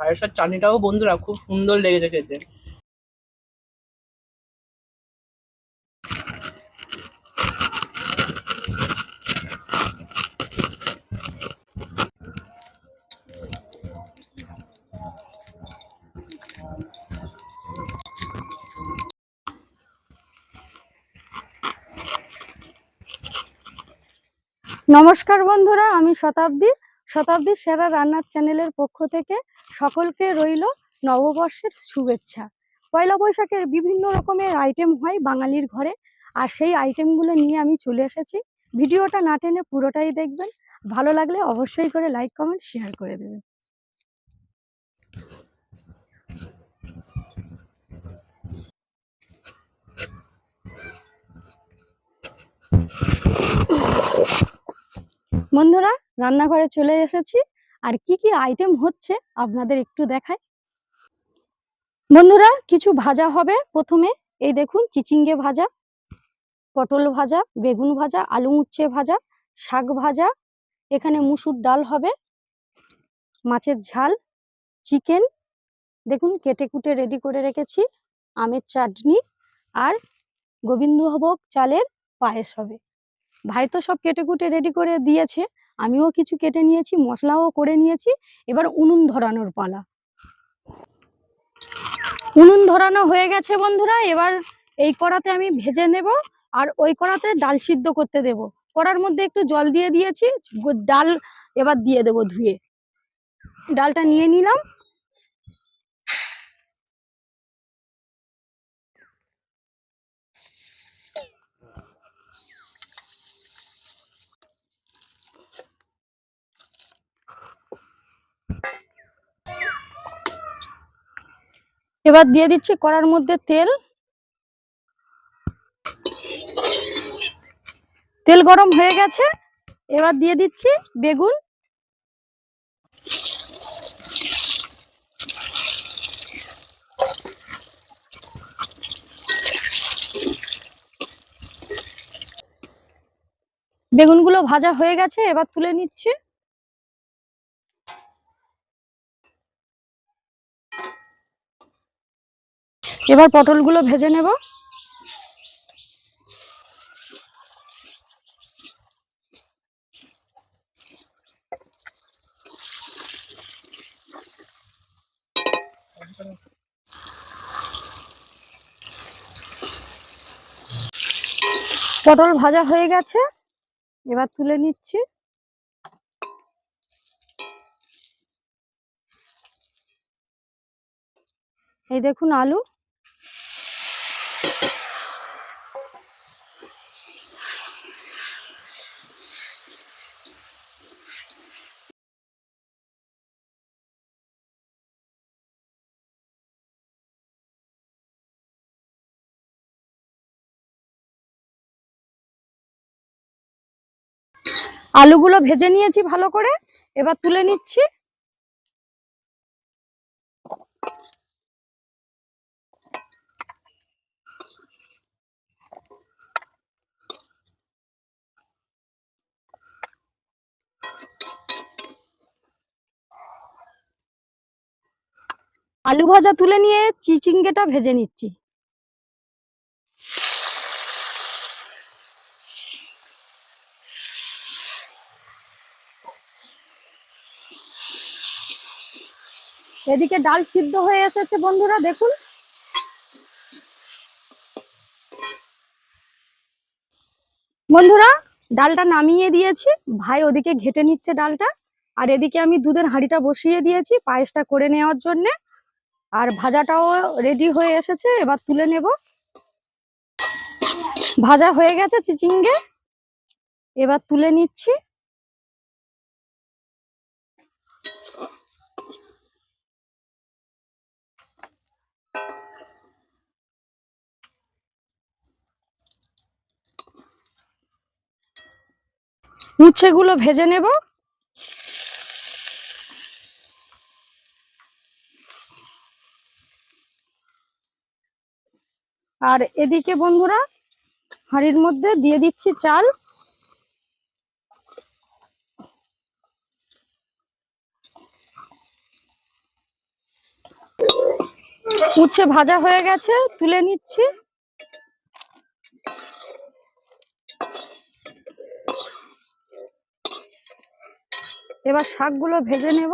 পায়েসের চাটনিটাও বন্ধুরা খুব সুন্দর লেগেছে খেতে। নমস্কার বন্ধুরা, আমি শতাব্দী সেরা রান্নার চ্যানেলের পক্ষ থেকে সকলকে রইল নববর্ষের শুভেচ্ছা। পয়লা বৈশাখের বিভিন্ন রকমের আইটেম হয় বাঙালির ঘরে, আর সেই আইটেমগুলো নিয়ে আমি চলে এসেছি। ভিডিওটা না টেনে পুরোটাই দেখবেন। ভালো লাগলে অবশ্যই করে লাইক কমেন্ট শেয়ার করে দেবেন। বন্ধুরা, রান্নাঘরে চলে এসেছি, আর কি কি আইটেম হচ্ছে আপনাদের একটু দেখাই। বন্ধুরা, কিছু ভাজা হবে প্রথমে। এই দেখুন, চিচিঙ্গে ভাজা, পটল ভাজা, বেগুন ভাজা, আলু উচ্ছে ভাজা, শাক ভাজা, এখানে মুসুর ডাল হবে, মাছের ঝাল, চিকেন দেখুন কেটে কুটে রেডি করে রেখেছি, আমের চাটনি, আর গোবিন্দভোগ চালের পায়েস হবে। ভাই তো সব কেটে কুটে রেডি করে দিয়েছে, আমিও কিছু কেটে নিয়েছি, মশলাও করে নিয়েছি। এবার উনুন ধরানোর পালা। উনুন ধরানো হয়ে গেছে বন্ধুরা। এবার এই কড়াতে আমি ভেজে নেব, আর ওই কড়াতে ডাল সিদ্ধ করতে দেব। কড়ার মধ্যে একটু জল দিয়ে দিয়েছি, ডাল এবার দিয়ে দেব ধুয়ে। ডালটা নিয়ে নিলাম। এবার দিয়ে দিচ্ছি কড়ার মধ্যে তেল। তেল গরম হয়ে গেছে, এবার দিয়ে দিচ্ছি বেগুন। বেগুনগুলো ভাজা হয়ে গেছে, এবার তুলে নিচ্ছি। এবার পটলগুলো ভেজে নেব। পটল ভাজা হয়ে গেছে, এবার তুলে নিচ্ছি। এই দেখুন আলু। আলুগুলো ভেজে নিয়েছি ভালো করে, এবার তুলে নিচ্ছি। আলু ভাজা তুলে নিয়ে চিচিঙ্গেটা ভেজে নিচ্ছি। এদিকে ডাল সিদ্ধ হয়ে এসেছে বন্ধুরা, দেখুন। বন্ধুরা, ডালটা নামিয়ে দিয়েছি, ভাই ওদিকে ঘেটে নিচ্ছে ডালটা, আর এদিকে আমি দুধের হাঁড়িটা বসিয়ে দিয়েছি পায়েসটা করে নেওয়ার জন্য। আর ভাজাটাও রেডি হয়ে এসেছে, এবার তুলে নেব। ভাজা হয়ে গেছে চিচিঙ্গে, এবার তুলে নিচ্ছি। উচ্ছেগুলো ভেজে নেব। আর এদিকে বন্ধুরা, হাঁড়ির মধ্যে দিয়ে দিচ্ছি চাল। উচ্ছে ভাজা হয়ে গেছে, তুলে নিচ্ছি। এবার শাকগুলো ভেজে নেব।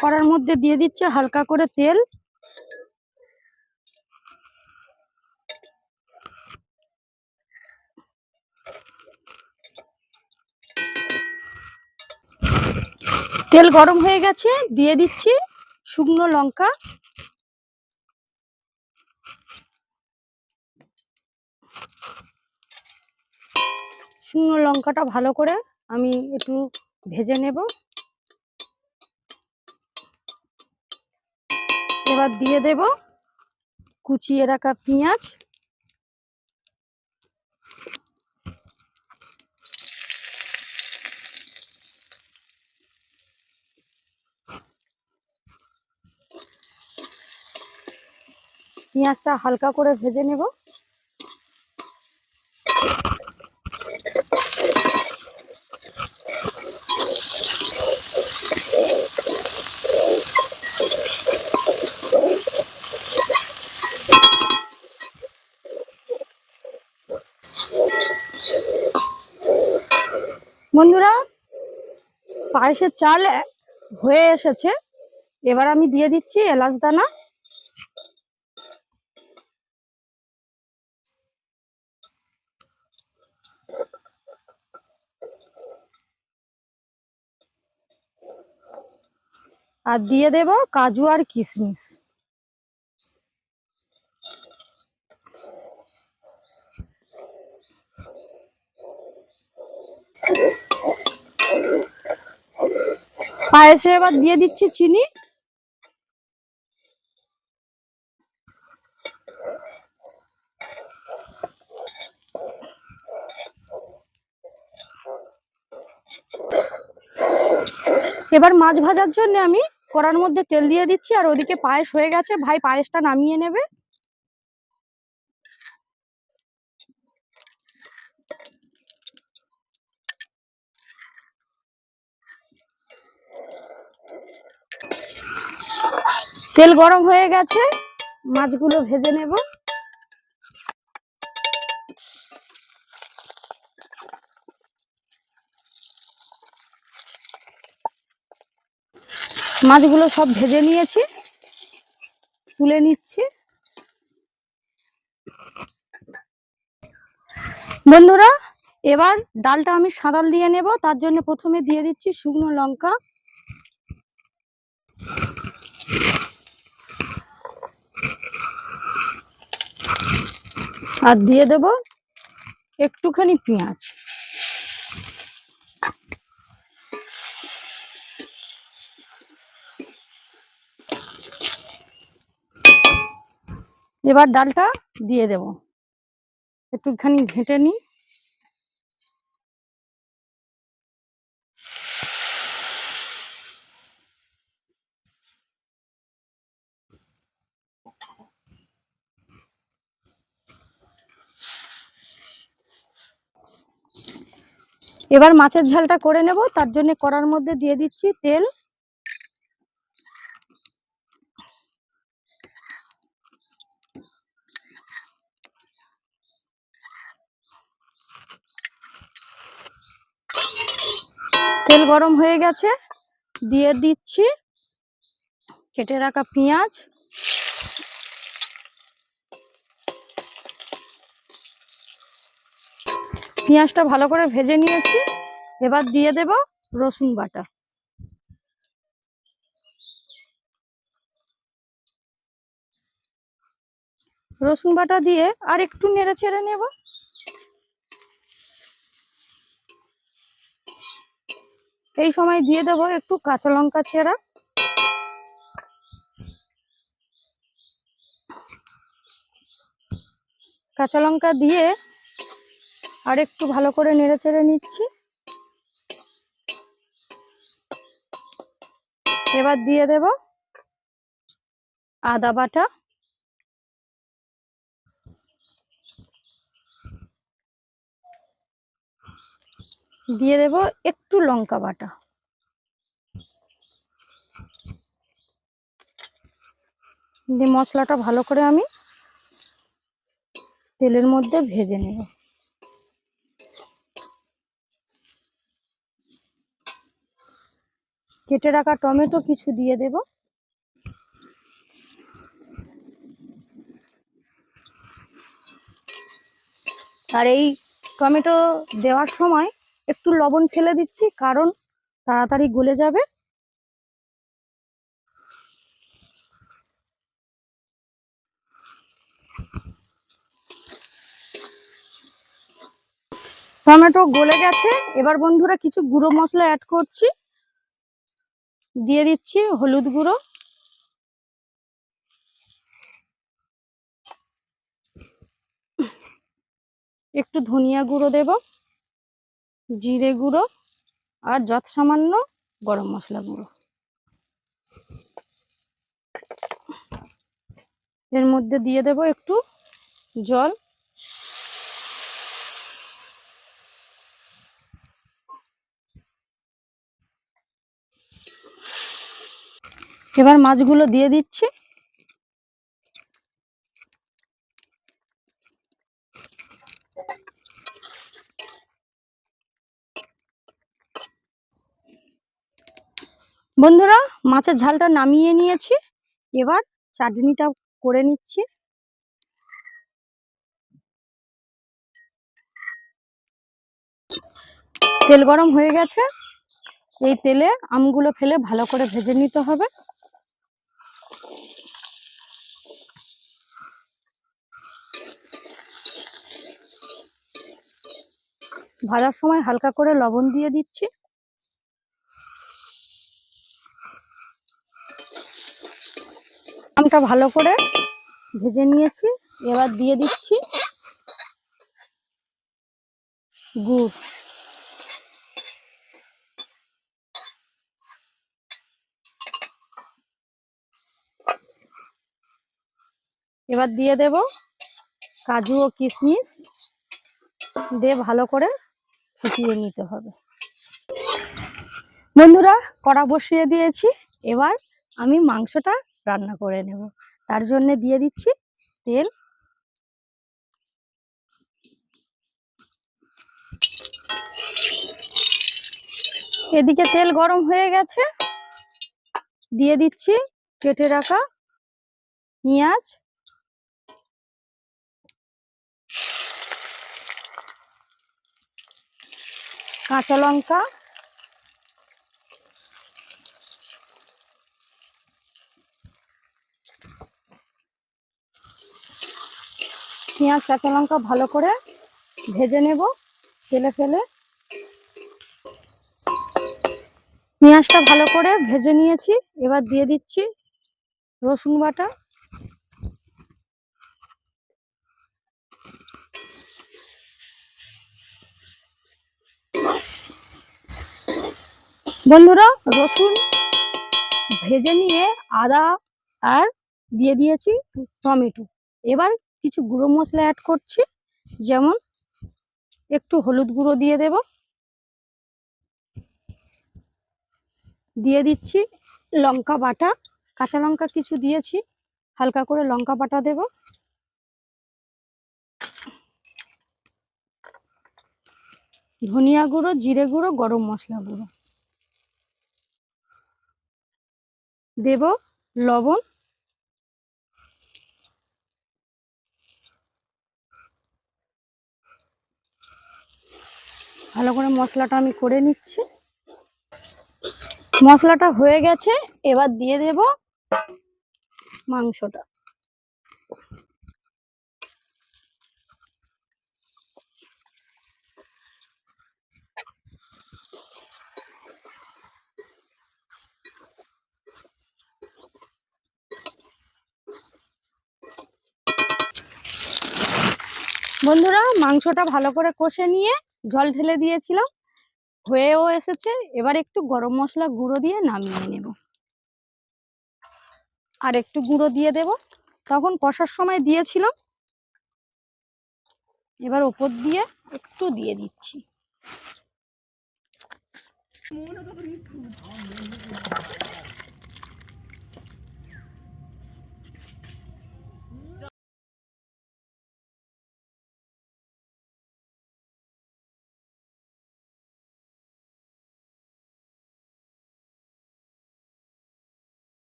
কড়ার মধ্যে দিয়ে দিচ্ছে হালকা করে তেল। তেল গরম হয়ে গেছে, দিয়ে দিচ্ছি শুকনো লঙ্কা। শুকনো লঙ্কাটা ভালো করে আমি একটু ভেজে নেব। এবার দিয়ে দেব কুচিয়ে রাখা পেঁয়াজ। পেঁয়াজটা হালকা করে ভেজে নেব। বন্ধুরা, পায়েসের চাল হয়ে এসেছে। এবার আমি দিয়ে দিচ্ছি এলাচ দানা। আর দিয়ে দেব কাজু আর কিশমিশ। পায়েসে এবার দিয়ে দিচ্ছি চিনি। এবার মাছ ভাজার জন্য আমি কড়ার মধ্যে তেল দিয়ে দিচ্ছি, আর ওদিকে পায়েস হয়ে গেছে, ভাই পায়েসটা নামিয়ে নেবে। তেল গরম হয়ে গেছে, মাছগুলো ভেজে নেব। মাছগুলো সব ভেজে নিয়েছি, তুলে নিচ্ছি। বন্ধুরা, এবার ডালটা আমি সাঁড়াল দিয়ে নেব। তার জন্য প্রথমে দিয়ে দিচ্ছি শুকনো লঙ্কা, আর দিয়ে দেব একটুখানি পেঁয়াজ। এবার ডালটা দিয়ে দেব, একটুখানি ঘেঁটে নিই। এবার মাছের ঝালটা করে নেব। তার জন্য কড়ার মধ্যে দিয়ে দিচ্ছি তেল। তেল গরম হয়ে গেছে, দিয়ে দিচ্ছি কেটে রাখা পেঁয়াজ। পেঁয়াজটা ভালো করে ভেজে নিয়েছি। এবার দিয়ে দেব রসুন বাটা। রসুন বাটা দিয়ে আর একটু নেড়ে ছেড়ে নেব। এই সময় দিয়ে দেব একটু কাঁচা লঙ্কা চেরা। কাঁচা লঙ্কা দিয়ে আর একটু ভালো করে নেড়ে চেড়ে নিচ্ছি। এবার দিয়ে দেব আদা বাটা, দিয়ে দেব একটু লঙ্কা বাটা। দিয়ে মশলাটা ভালো করে আমি তেলের মধ্যে ভেজে নেব। কেটে রাখা টমেটো কিছু দিয়ে দেব। আর এই টমেটো দেওয়ার সময় একটু লবণ ফেলে দিচ্ছি, কারণ তাড়াতাড়ি গলে যাবে। টমেটো গলে গেছে। এবার বন্ধুরা কিছু গুঁড়ো মশলা অ্যাড করছি। দিয়ে দিচ্ছি হলুদ গুঁড়ো, একটু ধনিয়া গুঁড়ো দেব, জিরে গুঁড়ো, আর যত সামান্য গরম মশলা গুঁড়ো। এর মধ্যে দিয়ে দেব একটু জল। এবার মাছগুলো দিয়ে দিচ্ছি। বন্ধুরা, মাছের ঝালটা নামিয়ে নিয়েছি। এবার চাটনিটা করে নিচ্ছি। তেল গরম হয়ে গেছে। এই তেলে আমগুলো ফেলে ভালো করে ভেজে নিতে হবে। ভাজার সময় হালকা করে লবণ দিয়ে দিচ্ছি। আমটা ভালো করে ভেজে নিয়েছি। এবার দিয়ে দিচ্ছি গুড়। এবার দিয়ে দেব কাজু ও কিশমিশ, দিয়ে ভালো করে ফুটিয়ে নিতে হবে। বন্ধুরা, কড়া বসিয়ে দিয়েছি। এবার আমি মাংসটা রান্না করে নেব। তার জন্য দিয়ে দিচ্ছি তেল। এদিকে তেল গরম হয়ে গেছে। দিয়ে দিচ্ছি কেটে রাখা পেঁয়াজ, কাঁচা লঙ্কা, পেঁয়াজ কাঁচা লঙ্কা ভালো করে ভেজে নেব তেলে ফেলে। পেঁয়াজটা ভালো করে ভেজে নিয়েছি। এবার দিয়ে দিচ্ছি রসুন বাটা, বন্ধুরা রসুন ভেজে নিয়ে আদা আর দিয়ে দিয়েছি টমেটো। এবার কিছু গুঁড়ো মশলা অ্যাড করছি, যেমন একটু হলুদ গুঁড়ো দিয়ে দেব, দিয়ে দিচ্ছি লঙ্কা বাটা, কাঁচা লঙ্কা কিছু দিয়েছি, হালকা করে লঙ্কা বাটা দেব, ধনিয়া গুঁড়ো, জিরে গুঁড়ো, গরম মশলা গুঁড়ো দেব, লবণ। ভালো করে মশলাটা আমি করে নিচ্ছি। মশলাটা হয়ে গেছে। এবার দিয়ে দেব মাংসটা। বন্ধুরা, মাংসটা ভালো করে কষে নিয়ে জল ঢেলে দিয়েছিলাম, হয়েও এসেছে। এবার একটু গরম মশলা গুঁড়ো দিয়ে নামিয়ে নেব। আর একটু গুঁড়ো দিয়ে দেব, তখন কষার সময় দিয়েছিলাম। এবার ওপর দিয়ে একটু দিয়ে দিচ্ছি।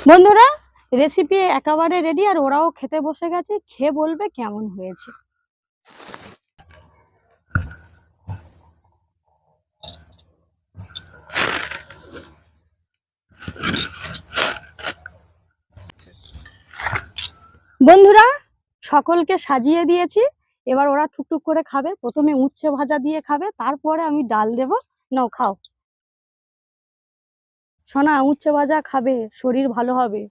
বন্ধুরা, রেসিপি একেবারে রেডি, আর ওরাও খেতে বসে গেছে। খেয়ে বলবে কেমন হয়েছে। বন্ধুরা, সকলকে সাজিয়ে দিয়েছি। এবার ওরা টুকটুক করে খাবে। প্রথমে উচ্ছে ভাজা দিয়ে খাবে, তারপরে আমি ডাল দেব। নাও খাও সোনা, উচ্ছে ভাজা খাবে, শরীর ভালো হবে।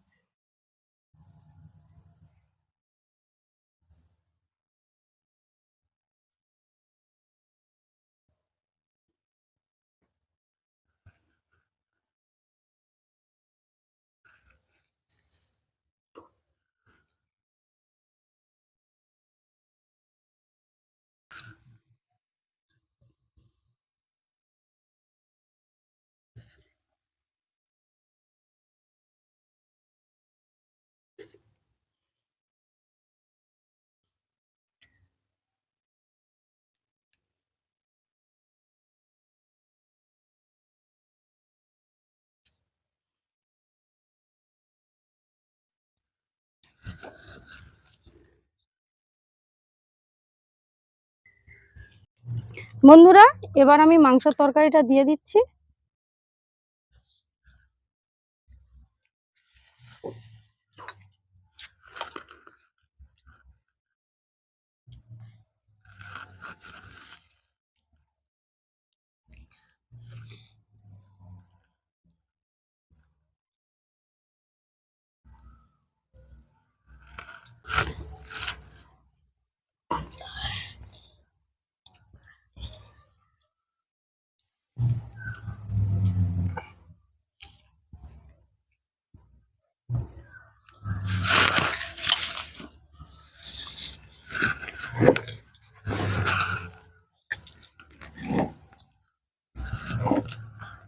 বন্ধুরা, এবার আমি মাংসের তরকারিটা দিয়ে দিচ্ছি।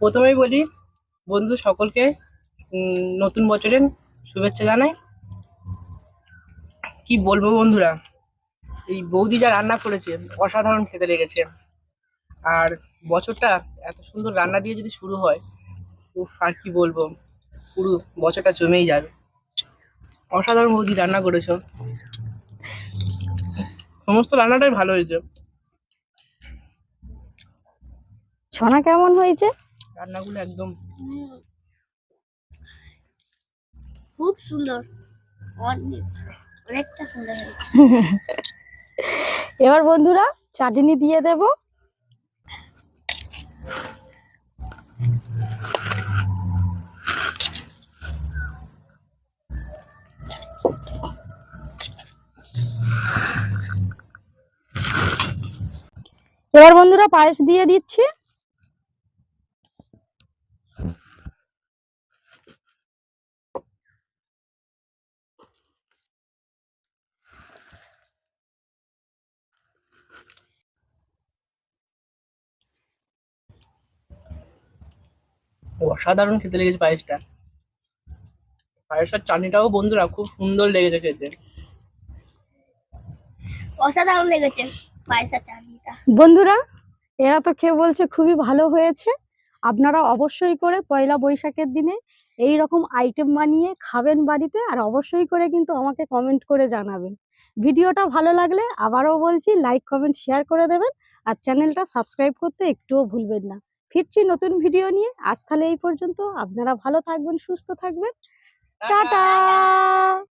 প্রথমেই বলি, বন্ধু সকলকে নতুন বছরের শুভেচ্ছা জানাই। কি বলবো বন্ধুরা, এই বৌদি যা রান্না করেছে অসাধারণ খেতে লেগেছে। আর বছরটা এত সুন্দর রান্না দিয়ে যদি শুরু হয়, আর কি বলবো, পুরো বছরটা জমেই যাবে। অসাধারণ বৌদি রান্না করেছো, সমস্ত রান্নাটাই ভালো হয়েছে। সোনা, কেমন হয়েছে? রান্নাগুলো একদম খুব সুন্দর, অনেকটা সুন্দর হয়েছে। এবার বন্ধুরা, চাটনি দিয়ে দেব। এবার বন্ধুরা, পায়েস দিয়ে দিচ্ছি। অসাধারণ খেতে লেগেছে পায়েসটা। পায়েসের চাটনিটাও বন্ধুরা খুব সুন্দর লেগেছে খেতে। অসাধারণ লেগেছে পায়েসের চাটনিটা। বন্ধুরা, এরা তো খেয়ে বলছে খুবই ভালো হয়েছে। আপনারা অবশ্যই করে পয়লা বৈশাখের দিনে এই রকম আইটেম বানিয়ে খাবেন বাড়িতে, আর অবশ্যই করে কিন্তু আমাকে কমেন্ট করে জানাবেন। ভিডিওটা ভালো লাগলে আবারও বলছি, লাইক কমেন্ট শেয়ার করে দেবেন, আর চ্যানেলটা সাবস্ক্রাইব করতে একটুও ভুলবেন না। ফিরছি নতুন ভিডিও নিয়ে। আজ তাহলে এই পর্যন্ত। আপনারা ভালো থাকবেন, সুস্থ থাকবেন। টাটা।